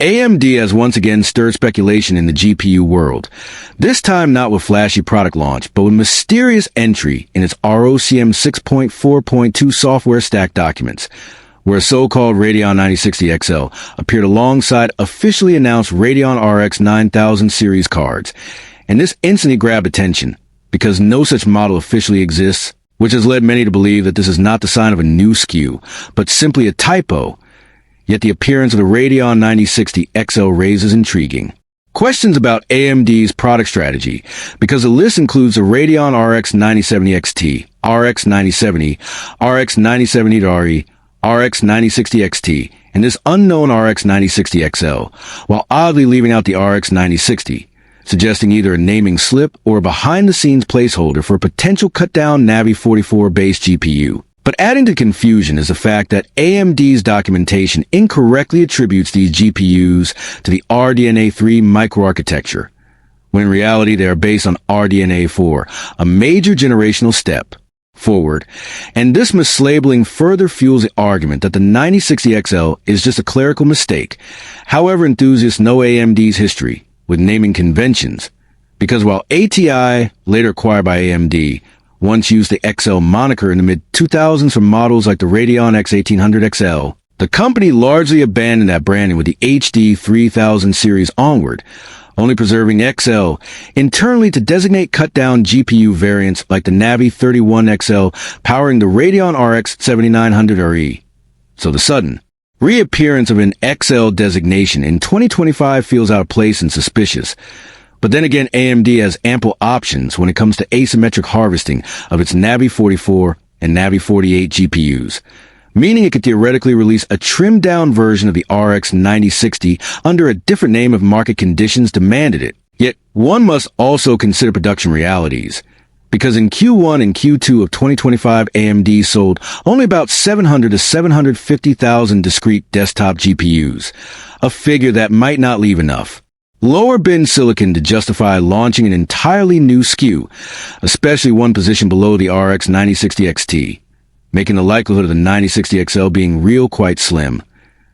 AMD has once again stirred speculation in the GPU world. This time not with flashy product launch, but with mysterious entry in its ROCm 6.4.2 software stack documents, where a so-called Radeon 9060 XL appeared alongside officially announced Radeon RX 9000 series cards. And this instantly grabbed attention, because no such model officially exists, which has led many to believe that this is not the sign of a new SKU, but simply a typo. Yet the appearance of the Radeon 9060 XL raises intriguing questions about AMD's product strategy, because the list includes the Radeon RX 9070 XT, RX 9070, RX 9070 RE, RX 9060 XT, and this unknown RX 9060 XL, while oddly leaving out the RX 9060, suggesting either a naming slip or a behind-the-scenes placeholder for a potential cut-down Navi 44-based GPU. But adding to confusion is the fact that AMD's documentation incorrectly attributes these GPUs to the RDNA 3 microarchitecture, when in reality they are based on RDNA 4, a major generational step forward. And this mislabeling further fuels the argument that the 9060 XL is just a clerical mistake. However, enthusiasts know AMD's history with naming conventions, because while ATI, later acquired by AMD, once used the XL moniker in the mid-2000s for models like the Radeon X1800 XL, the company largely abandoned that branding with the HD 3000 series onward, only preserving XL internally to designate cut-down GPU variants like the Navi 31XL powering the Radeon RX 7900 RE. So the sudden reappearance of an XL designation in 2025 feels out of place and suspicious. But then again, AMD has ample options when it comes to asymmetric harvesting of its Navi 44 and Navi 48 GPUs, meaning it could theoretically release a trimmed-down version of the RX 9060 under a different name if market conditions demanded it. Yet, one must also consider production realities, because in Q1 and Q2 of 2025, AMD sold only about 700 to 750,000 discrete desktop GPUs, a figure that might not leave enough lower bin silicon to justify launching an entirely new SKU, especially one position below the RX 9060 XT, making the likelihood of the 9060 XL being real quite slim.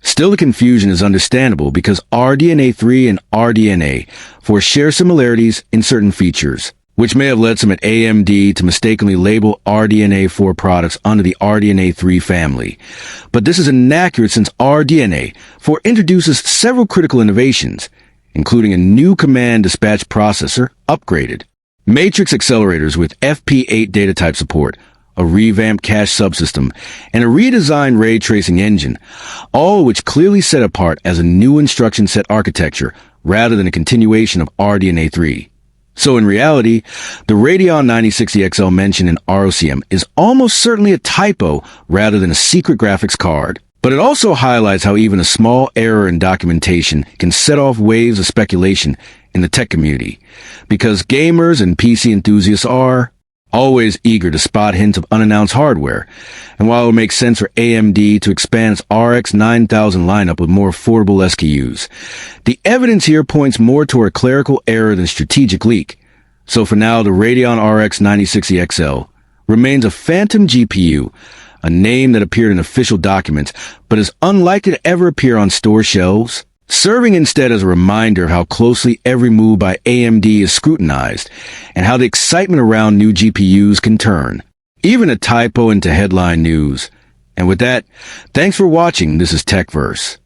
Still, the confusion is understandable because RDNA 3 and RDNA 4 share similarities in certain features, which may have led some at AMD to mistakenly label RDNA 4 products under the RDNA 3 family. But this is inaccurate since RDNA 4 introduces several critical innovations, including a new command dispatch processor, upgraded matrix accelerators with FP8 data type support, a revamped cache subsystem, and a redesigned ray tracing engine, all which clearly set apart as a new instruction set architecture rather than a continuation of RDNA 3. So in reality, the Radeon 9060 XL mentioned in ROCm is almost certainly a typo rather than a secret graphics card. But it also highlights how even a small error in documentation can set off waves of speculation in the tech community, because gamers and PC enthusiasts are always eager to spot hints of unannounced hardware. And while it would make sense for AMD to expand its RX 9000 lineup with more affordable SKUs, the evidence here points more toward a clerical error than strategic leak. So for now, the Radeon RX 9060 XL remains a phantom GPU, a name that appeared in official documents, but is unlikely to ever appear on store shelves, serving instead as a reminder of how closely every move by AMD is scrutinized, and how the excitement around new GPUs can turn even a typo into headline news. And with that, thanks for watching. This is TechVerse.